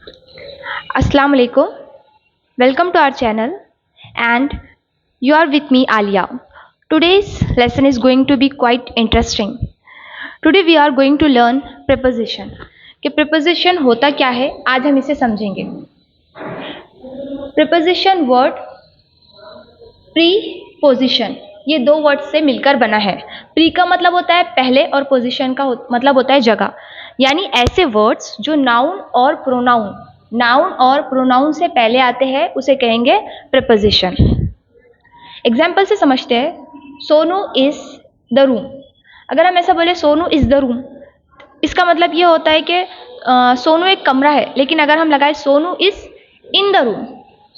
Assalamu alaikum. Welcome to our channel and you are with me Alia. Today's lesson is going to be quite interesting. Today we are going to learn preposition. कि preposition होता क्या है आज हम इसे समझेंगे. Preposition word preposition ये दो वर्ड से मिलकर बना है. प्री का मतलब होता है पहले और पोजीशन का मतलब होता है जगह. यानी ऐसे वर्ड्स जो नाउन और प्रोनाउन से पहले आते हैं उसे कहेंगे प्रीपोजिशन. एग्जाम्पल से समझते हैं. Sonu is the room. अगर हम ऐसा बोले सोनू इज द रूम, इसका मतलब ये होता है कि सोनू एक कमरा है. लेकिन अगर हम लगाए Sonu is in the room,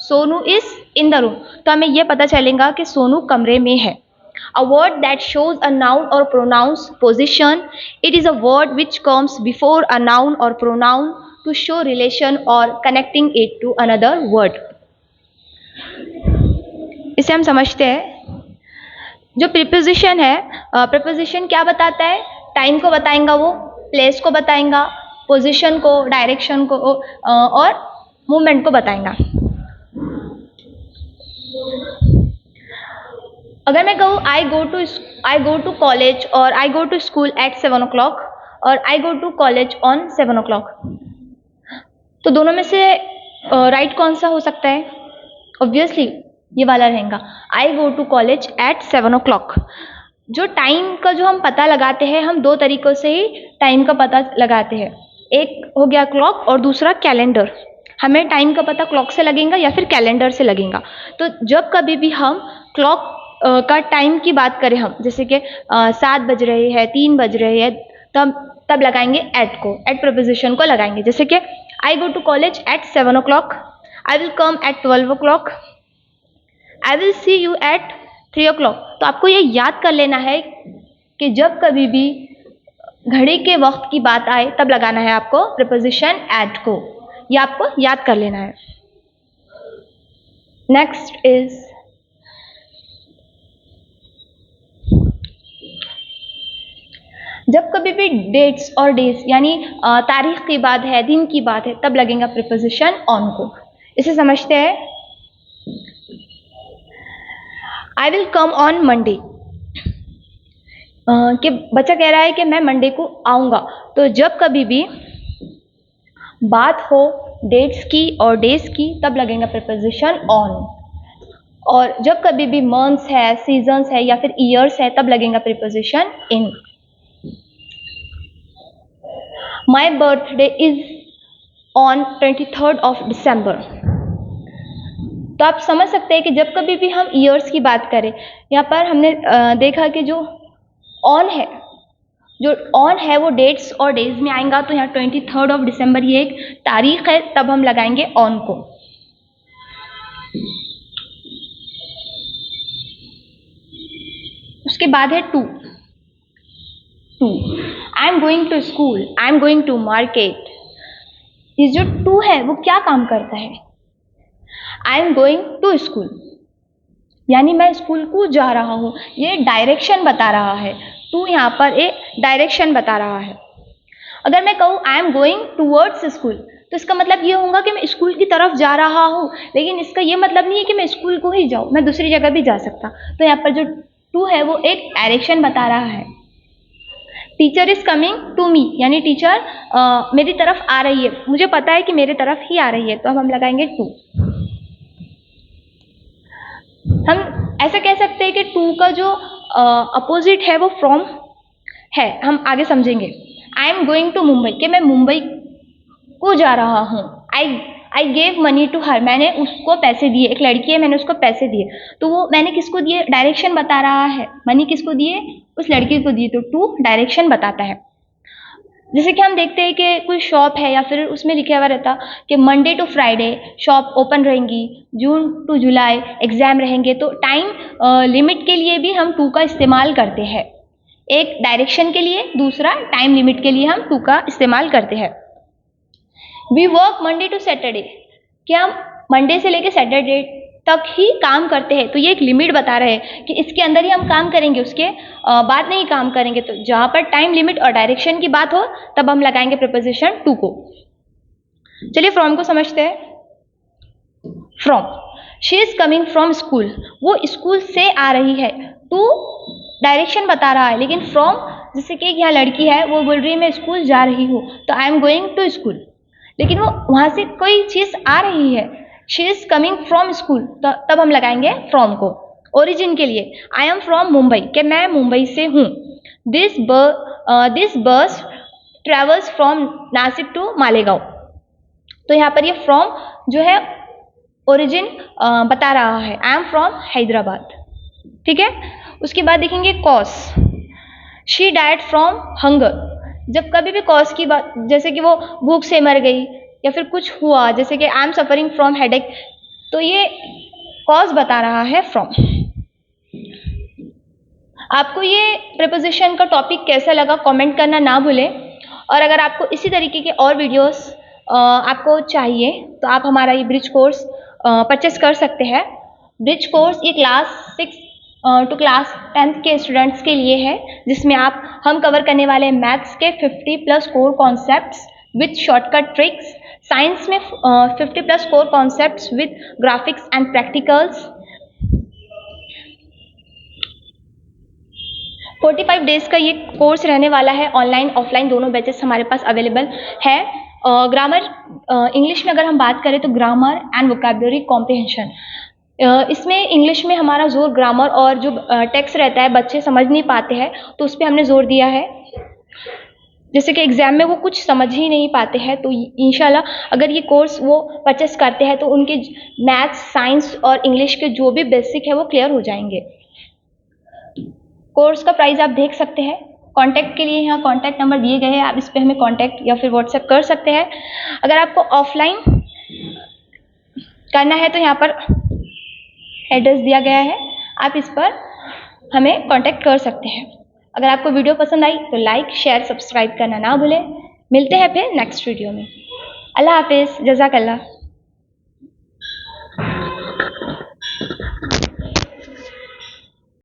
Sonu is in the room, तो हमें यह पता चलेगा कि सोनू कमरे में है. A word that shows a noun or pronoun's position. It is a word which comes before a noun or pronoun to show relation or connecting it to another word. इसे हम समझते हैं. जो प्रीपोजिशन है, प्रीपोजिशन क्या बताता है? Time को बताएगा, वो प्लेस को बताएगा, पोजीशन को, डायरेक्शन को और मूवमेंट को बताएगा. अगर मैं कहूँ आई गो टू कॉलेज और I go to school at 7 o'clock और I go to college on 7 o'clock, तो दोनों में से राइट कौन सा हो सकता है? ऑब्वियसली ये वाला रहेगा, I go to college at 7 o'clock. जो टाइम का जो हम पता लगाते हैं, हम दो तरीक़ों से ही टाइम का पता लगाते हैं. एक हो गया क्लॉक और दूसरा कैलेंडर. हमें टाइम का पता क्लॉक से लगेगा या फिर कैलेंडर से लगेगा. तो जब कभी भी हम क्लॉक का टाइम की बात करें, हम जैसे कि 7 बज रहे हैं, 3 बज रहे हैं, तब लगाएंगे एट को, एट प्रपोजिशन को लगाएंगे. जैसे कि I go to college at 7 o'clock, I will come at 12 o'clock, I will see you at 3 o'clock. तो आपको ये याद कर लेना है कि जब कभी भी घड़ी के वक्त की बात आए तब लगाना है आपको प्रपोजिशन एट को. ये आपको याद कर लेना है. नेक्स्ट इज जब कभी भी डेट्स और डेज यानी तारीख की बात है, दिन की बात है, तब लगेगा प्रीपोजिशन ऑन को. इसे समझते हैं. आई विल कम ऑन मंडे, कि बच्चा कह रहा है कि मैं मंडे को आऊँगा. तो जब कभी भी बात हो डेट्स की और डेज की तब लगेगा प्रीपोजिशन ऑन. और जब कभी भी मंथ्स है, सीजन्स है या फिर ईयर्स है तब लगेगा preposition in. My birthday is on 23rd of December. तो आप समझ सकते हैं कि जब कभी भी हम ईयर्स की बात करें, यहाँ पर हमने देखा कि जो ऑन है वो डेट्स और डेज में आएगा. तो यहाँ 23rd of December ये एक तारीख है, तब हम लगाएंगे ऑन को. उसके बाद है to. I am going to school, I am going to market. ये जो टू है वो क्या काम करता है? I am going to school यानी मैं स्कूल को जा रहा हूँ, ये डायरेक्शन बता रहा है. टू यहाँ पर एक डायरेक्शन बता रहा है. अगर मैं कहूँ आई एम गोइंग टूवर्ड्स स्कूल, तो इसका मतलब ये होगा कि मैं स्कूल की तरफ जा रहा हूँ. लेकिन इसका ये मतलब नहीं है कि मैं स्कूल को ही जाऊँ, मैं दूसरी जगह भी जा सकता. तो यहाँ पर जो टू है वो एक डायरेक्शन बता रहा है. Teacher is coming to me यानी टीचर मेरी तरफ आ रही है, मुझे पता है कि मेरे तरफ ही आ रही है, तो अब हम लगाएंगे टू. हम ऐसा कह सकते हैं कि टू का जो अपोजिट है वो फ्रॉम है. हम आगे समझेंगे. I am going to Mumbai, कि मैं मुंबई को जा रहा हूँ. I gave money to her, मैंने उसको पैसे दिए. एक लड़की है, मैंने उसको पैसे दिए. तो वो मैंने किसको दिए? डायरेक्शन बता रहा है. मनी किसको दिए? उस लड़की को दिए. तो टू डायरेक्शन बताता है. जैसे कि हम देखते हैं कि कोई शॉप है या फिर उसमें लिखा हुआ रहता कि Monday to Friday shop open रहेंगी, जून टू जुलाई एग्ज़ाम रहेंगे. तो टाइम लिमिट के लिए भी हम टू का इस्तेमाल करते हैं. एक डायरेक्शन के लिए, दूसरा टाइम लिमिट के लिए हम टू का इस्तेमाल करते हैं. We work Monday to Saturday, कि हम मंडे से लेकर सैटरडे तक ही काम करते हैं. तो ये एक लिमिट बता रहे हैं कि इसके अंदर ही हम काम करेंगे, उसके बाद नहीं काम करेंगे. तो जहाँ पर टाइम लिमिट और डायरेक्शन की बात हो तब हम लगाएंगे प्रीपोजिशन टू को. चलिए फ्रॉम को समझते हैं। From, she is coming from school, वो स्कूल से आ रही है। टू डायरेक्शन बता रहा है, लेकिन फ्रॉम जैसे कि यहाँ लड़की है वो बोल रही है मैं स्कूल जा रही हूँ, तो I am going to school, लेकिन वो वहाँ से कोई चीज़ आ रही है। She is coming from school, तो तब हम लगाएंगे फ्रॉम को। ओरिजिन के लिए आई एम फ्रॉम मुंबई, कि मैं मुंबई से हूँ। This bus travels from Nashik to Malegaon, तो यहाँ पर ये फ्रॉम जो है ओरिजिन बता रहा है, आई एम फ्रॉम हैदराबाद। ठीक है, उसके बाद देखेंगे cause. She died from hunger, जब कभी भी कॉज की बात, जैसे कि वो भूख से मर गई या फिर कुछ हुआ, जैसे कि I am suffering from headache, तो ये कॉज बता रहा है फ्रॉम। आपको ये प्रीपोजिशन का टॉपिक कैसा लगा कमेंट करना ना भूलें, और अगर आपको इसी तरीके के और वीडियोस आपको चाहिए तो आप हमारा ये ब्रिज कोर्स परचेस कर सकते हैं। ब्रिज कोर्स ये क्लास 6 टू क्लास 10th के स्टूडेंट्स के लिए है, जिसमें हम कवर करने वाले हैं मैथ्स के 50+ core concepts with shortcut tricks, science में 50+ core concepts with graphics and practicals. 45 days का ये कोर्स रहने वाला है, ऑनलाइन ऑफलाइन दोनों बैचेस हमारे पास अवेलेबल है। ग्रामर इंग्लिश में अगर हम बात करें तो ग्रामर एंड वोकैबुलरी कॉम्प्रिहेंशन, इसमें इंग्लिश में हमारा जोर ग्रामर और जो टेक्स्ट रहता है बच्चे समझ नहीं पाते हैं, तो उस पर हमने जोर दिया है। जैसे कि एग्जाम में वो कुछ समझ ही नहीं पाते हैं, तो इंशाल्लाह अगर ये कोर्स वो परचेस करते हैं तो उनके मैथ्स, साइंस और इंग्लिश के जो भी बेसिक है वो क्लियर हो जाएंगे। कोर्स का प्राइस आप देख सकते हैं। कांटेक्ट के लिए यहाँ कांटेक्ट नंबर दिए गए हैं, आप इस पर हमें कांटेक्ट या फिर व्हाट्सएप कर सकते हैं। अगर आपको ऑफलाइन करना है तो यहाँ पर एड्रेस दिया गया है, आप इस पर हमें कांटेक्ट कर सकते हैं। अगर आपको वीडियो पसंद आई तो लाइक, शेयर, सब्सक्राइब करना ना भूलें। मिलते हैं फिर नेक्स्ट वीडियो में। अल्लाह हाफिज़, जज़ाकल्लाह।